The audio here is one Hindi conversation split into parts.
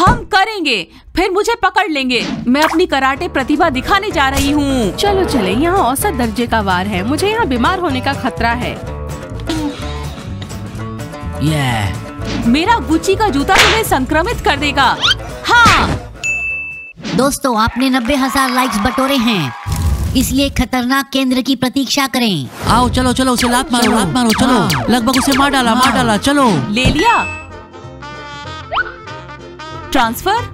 हम करेंगे, फिर मुझे पकड़ लेंगे। मैं अपनी कराटे प्रतिभा दिखाने जा रही हूँ। चलो चले, यहाँ औसत दर्जे का वार है, मुझे यहाँ बीमार होने का खतरा है। मेरा गुच्ची का जूता तुम्हें संक्रमित कर देगा। हाँ दोस्तों, आपने 90,000 लाइक्स बटोरे हैं, इसलिए खतरनाक केंद्र की प्रतीक्षा करें। आओ चलो चलो, उसे लात मारो चलो। लगभग उसे मार डाला चलो। ले लिया। ट्रांसफर।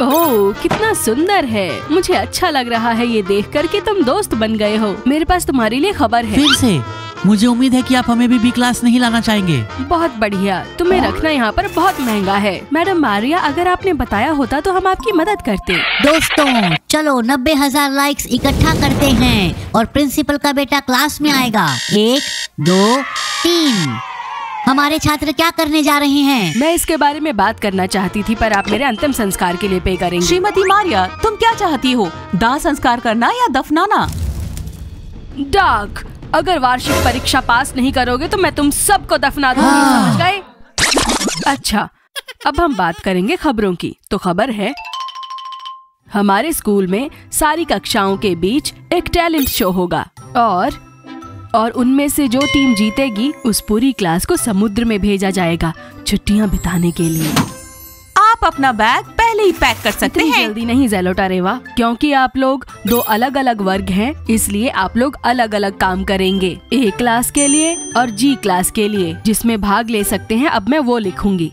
ओह, कितना सुंदर है। मुझे अच्छा लग रहा है ये देखकर कि तुम दोस्त बन गए हो। मेरे पास तुम्हारे लिए खबर है। फिर से? मुझे उम्मीद है कि आप हमें भी बी क्लास नहीं लाना चाहेंगे। बहुत बढ़िया, तुम्हें रखना यहाँ पर बहुत महंगा है। मैडम मारिया, अगर आपने बताया होता तो हम आपकी मदद करते। दोस्तों चलो 90,000 लाइक्स इकट्ठा करते हैं और प्रिंसिपल का बेटा क्लास में आएगा। 1 2 3। हमारे छात्र क्या करने जा रहे हैं? मैं इसके बारे में बात करना चाहती थी, पर आप मेरे अंतिम संस्कार के लिए पे करेंगे। श्रीमती मारिया, तुम क्या चाहती हो, दाह संस्कार करना या दफनाना? डाक, अगर वार्षिक परीक्षा पास नहीं करोगे तो मैं तुम सबको दफना दूंगी, समझ गए? अच्छा, अब हम बात करेंगे खबरों की। तो खबर है, हमारे स्कूल में सारी कक्षाओं के बीच एक टैलेंट शो होगा और उनमें से जो टीम जीतेगी उस पूरी क्लास को समुद्र में भेजा जाएगा छुट्टियां बिताने के लिए। आप अपना बैग पहले ही पैक कर सकते हैं। जल्दी नहीं ज़ेलोटा रेवा, क्योंकि आप लोग 2 अलग अलग वर्ग हैं, इसलिए आप लोग अलग अलग काम करेंगे। ए क्लास के लिए और जी क्लास के लिए जिसमें भाग ले सकते हैं। अब मैं वो लिखूंगी।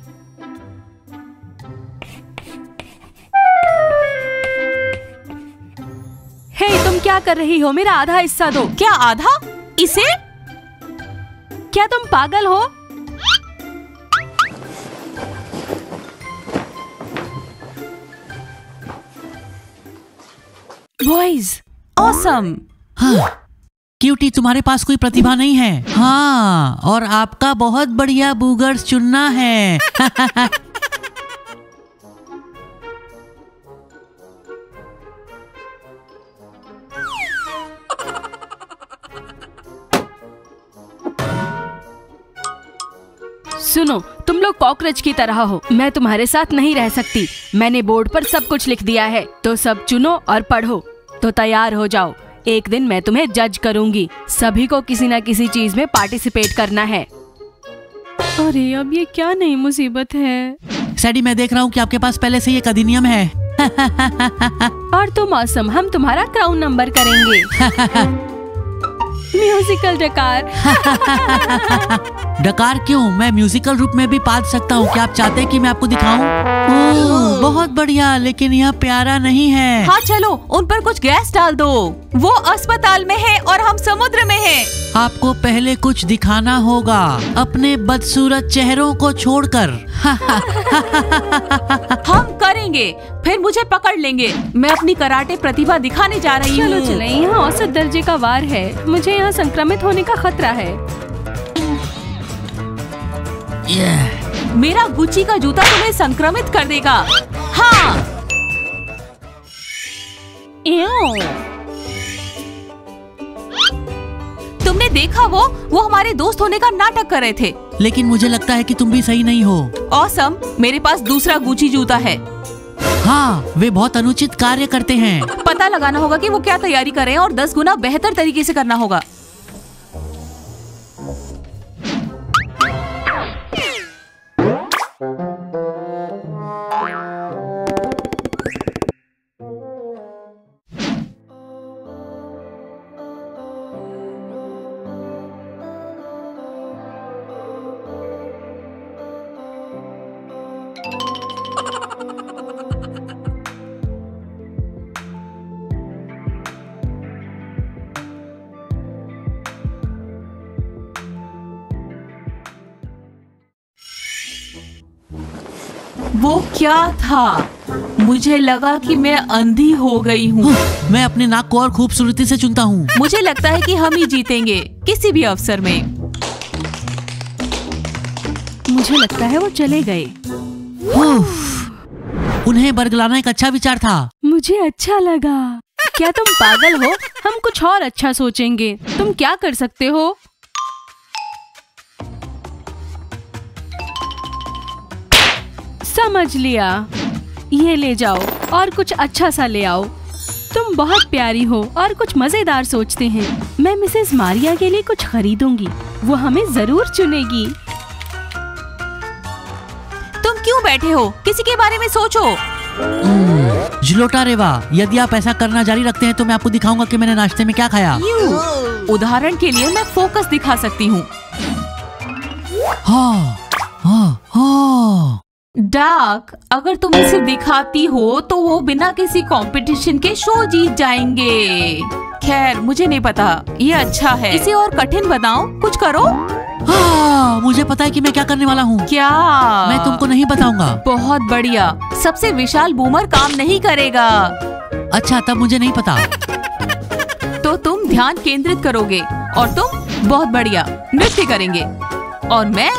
हे, तुम क्या कर रही हो? मेरा आधा हिस्सा दो। क्या आधा? इसे? क्या तुम पागल हो? Boys, awesome. हाँ, क्यूटी, तुम्हारे पास कोई प्रतिभा नहीं है। हाँ, और आपका बहुत बढ़िया बूगर्स चुनना है। सुनो, तुम लोग कॉकरोच की तरह हो। मैं तुम्हारे साथ नहीं रह सकती। मैंने बोर्ड पर सब कुछ लिख दिया है, तो सब चुनो और पढ़ो। तो तैयार हो जाओ, एक दिन मैं तुम्हें जज करूंगी। सभी को किसी न किसी चीज में पार्टिसिपेट करना है। अरे अब ये क्या नई मुसीबत है? सैडी, मैं देख रहा हूँ कि आपके पास पहले से ये एक अधिनियम है। और तुम ऑसम, हम तुम्हारा क्राउन नंबर करेंगे। म्यूजिकल डकार। डकार क्यों? मैं म्यूजिकल रूप में भी पाल सकता हूँ। क्या आप चाहते हैं कि मैं आपको दिखाऊं? ओह, बहुत बढ़िया, लेकिन यह प्यारा नहीं है। हाँ चलो, उन पर कुछ गैस डाल दो। वो अस्पताल में है और हम समुद्र में हैं। आपको पहले कुछ दिखाना होगा, अपने बदसूरत चेहरों को छोड़कर। हम करेंगे, फिर मुझे पकड़ लेंगे। मैं अपनी कराटे प्रतिभा दिखाने जा रही हूँ। चलो चले, यहाँ औसत दर्जे का वार है, मुझे यहाँ संक्रमित होने का खतरा है। मेरा गुच्ची का जूता तुम्हें संक्रमित कर देगा। हाँ। तुमने देखा वो हमारे दोस्त होने का नाटक कर रहे थे। लेकिन मुझे लगता है कि तुम भी सही नहीं हो। ऑसम, मेरे पास दूसरा गुच्ची जूता है। हाँ, वे बहुत अनुचित कार्य करते हैं। पता लगाना होगा कि वो क्या तैयारी कर रहे हैं और 10 गुना बेहतर तरीके से करना होगा। वो क्या था? मुझे लगा कि मैं अंधी हो गई हूँ। मैं अपने नाक को और खूबसूरती से चुनता हूँ। मुझे लगता है कि हम ही जीतेंगे किसी भी अवसर में। मुझे लगता है वो चले गए। उन्हें बरगलाना एक अच्छा विचार था। मुझे अच्छा लगा। क्या तुम पागल हो? हम कुछ और अच्छा सोचेंगे। तुम क्या कर सकते हो? समझ लिया। ये ले जाओ और कुछ अच्छा सा ले आओ। तुम बहुत प्यारी हो और कुछ मजेदार सोचते हैं। मैं मिसेस मारिया के लिए कुछ खरीदूंगी, वो हमें जरूर चुनेगी। तुम क्यों बैठे हो? किसी के बारे में सोचो। जिलोटा रेवा, यदि आप ऐसा करना जारी रखते हैं तो मैं आपको दिखाऊंगा कि मैंने नाश्ते में क्या खाया। उदाहरण के लिए मैं फोकस दिखा सकती हूँ। हाँ, हाँ, हाँ। डार्क, अगर तुम इसे दिखाती हो तो वो बिना किसी कंपटीशन के शो जीत जाएंगे। खैर, मुझे नहीं पता, ये अच्छा है। इसे और कठिन बनाओ, कुछ करो। हाँ, मुझे पता है कि मैं क्या करने वाला हूँ। क्या? मैं तुमको नहीं बताऊंगा। बहुत बढ़िया। सबसे विशाल बूमर काम नहीं करेगा। अच्छा, तब मुझे नहीं पता। तो तुम ध्यान केंद्रित करोगे और तुम बहुत बढ़िया नृत्य करेंगे। और मैं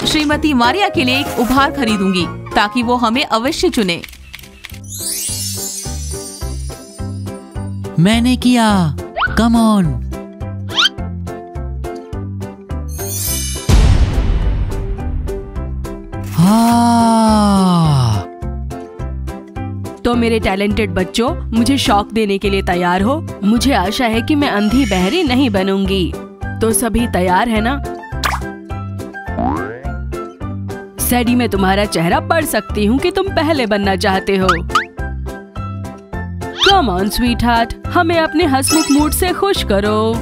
श्रीमती मारिया के लिए एक उपहार खरीदूंगी ताकि वो हमें अवश्य चुने। मैंने किया। Come on. हाँ। तो मेरे टैलेंटेड बच्चों, मुझे शौक देने के लिए तैयार हो? मुझे आशा है कि मैं अंधी बहरी नहीं बनूंगी। तो सभी तैयार है ना? सैडी, मैं तुम्हारा चेहरा पढ़ सकती हूँ कि तुम पहले बनना चाहते हो। कम ऑन स्वीट हार्ट, हमें अपने हंसमुख मूड से खुश करो।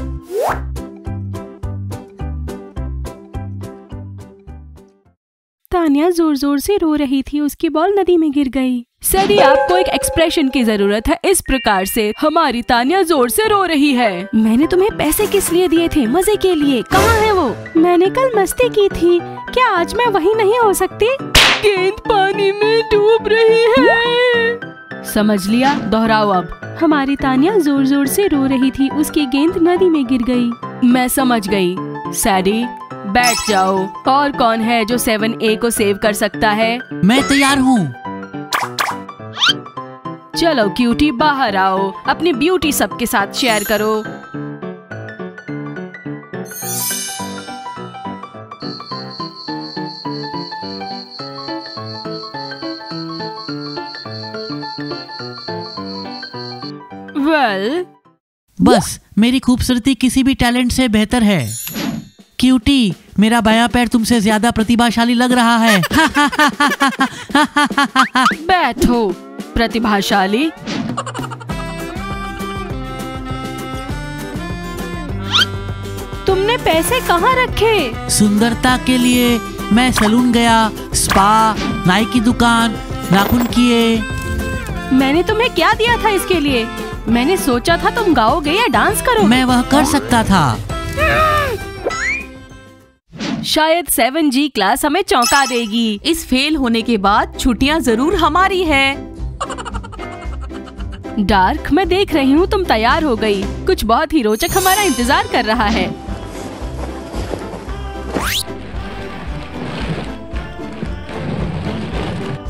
तानिया जोर जोर से रो रही थी। उसकी बॉल नदी में गिर गई। सैडी, आपको एक एक्सप्रेशन की जरूरत है। इस प्रकार से हमारी तानिया जोर से रो रही है। मैंने तुम्हें पैसे किस लिए दिए थे? मजे के लिए। कहाँ है वो? मैंने कल मस्ती की थी। क्या आज मैं वही नहीं हो सकती? गेंद पानी में डूब रही है। समझ लिया, दोहराओ अब। हमारी तानिया जोर जोर से रो रही थी। उसकी गेंद नदी में गिर गई। मैं समझ गई। सैडी, बैठ जाओ। और कौन है जो 7A को सेव कर सकता है? मैं तैयार हूँ। चलो क्यूटी, बाहर आओ। अपनी ब्यूटी सबके साथ शेयर करो। वेल, बस मेरी खूबसूरती किसी भी टैलेंट से बेहतर है। क्यूटी, मेरा बायां पैर तुमसे ज्यादा प्रतिभाशाली लग रहा है। बैठो प्रतिभाशाली। तुमने पैसे कहाँ रखे? सुंदरता के लिए मैं सैलून गया, स्पा, नाई की दुकान, नाखून किए। मैंने तुम्हें क्या दिया था इसके लिए? मैंने सोचा था तुम गाओगे या डांस करोगे। मैं वह कर सकता था। शायद 7G क्लास हमें चौंका देगी। इस फेल होने के बाद छुट्टियां जरूर हमारी है। डार्क, मैं देख रही हूँ तुम तैयार हो गई। कुछ बहुत ही रोचक हमारा इंतजार कर रहा है।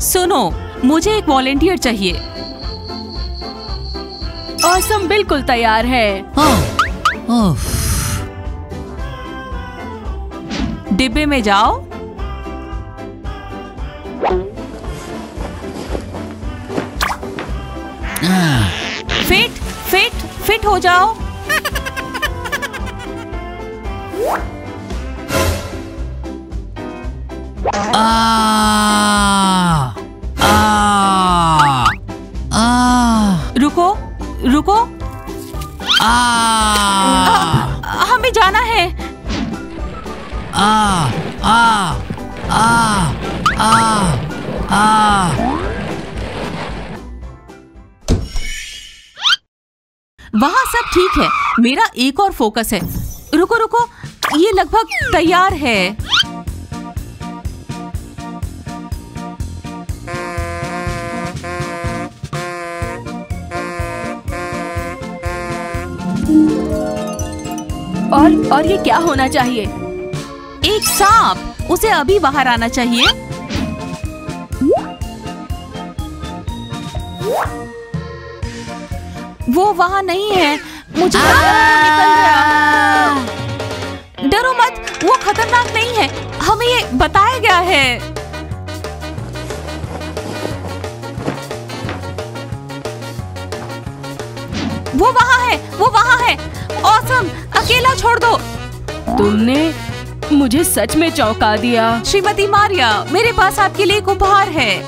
सुनो, मुझे एक वॉलेंटियर चाहिए। ऑसम, बिल्कुल तैयार है। ओह, डिब्बे में जाओ। फिट हो जाओ। रुको। हमें जाना है। वहाँ सब ठीक है। मेरा एक और फोकस है। रुको, ये लगभग तैयार है। और ये क्या होना चाहिए? एक सांप। उसे अभी बाहर आना चाहिए। वो वहाँ नहीं है। मुझे निकल गया। डरो मत, वो खतरनाक नहीं है। हमें ये बताया गया है। वो वहाँ है। ऑसम, अकेला छोड़ दो। तुमने मुझे सच में चौंका दिया। श्रीमती मारिया, मेरे पास आपके लिए एक उपहार है।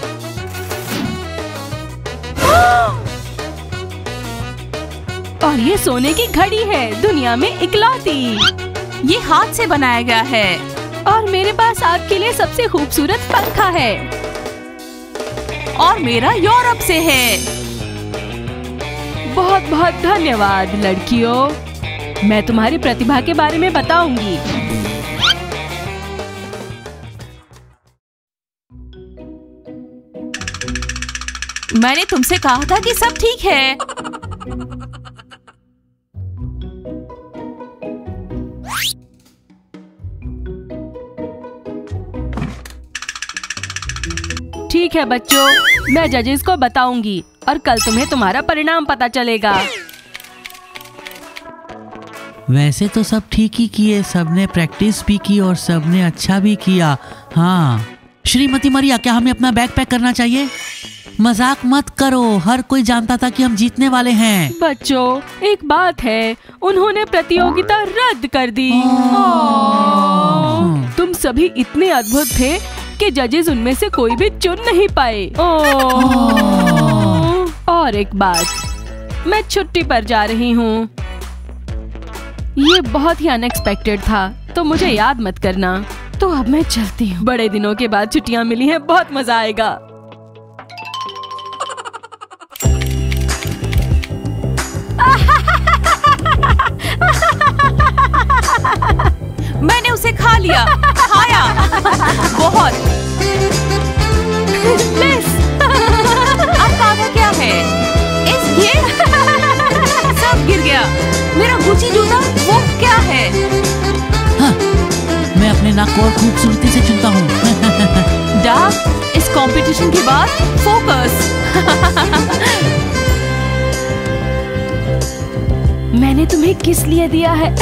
और ये सोने की घड़ी है, दुनिया में इकलौती। ये हाथ से बनाया गया है। और मेरे पास आपके लिए सबसे खूबसूरत पंखा है। और मेरा यूरोप से है। बहुत बहुत धन्यवाद लड़कियों। मैं तुम्हारी प्रतिभा के बारे में बताऊंगी। मैंने तुमसे कहा था कि सब ठीक है। ठीक है बच्चों, मैं जजेस को बताऊंगी और कल तुम्हें तुम्हारा परिणाम पता चलेगा। वैसे तो सब ठीक ही किए, सबने प्रैक्टिस भी की और सबने अच्छा भी किया। हाँ श्रीमती मारिया, क्या हमें अपना बैग पैक करना चाहिए? मजाक मत करो, हर कोई जानता था कि हम जीतने वाले हैं। बच्चों एक बात है, उन्होंने प्रतियोगिता रद्द कर दी। तुम सभी इतने अद्भुत थे कि जजेस उनमें से कोई भी चुन नहीं पाए। और एक बात, मैं छुट्टी पर जा रही हूँ। ये बहुत ही अनएक्सपेक्टेड था, तो मुझे याद मत करना। तो अब मैं चलती हूँ। बड़े दिनों के बाद छुट्टियाँ मिली हैं, बहुत मजा आएगा। मैंने उसे खा लिया, खाया बहुत। अब पागल क्या है? ये सब गिर गया। मेरा गुची जूता, वो क्या है? हाँ, मैं अपने नाक को और खूबसूरती से चुनता हूँ। डार्क, इस कंपटीशन के बाद फोकस। मैंने तुम्हें किस लिए दिया है?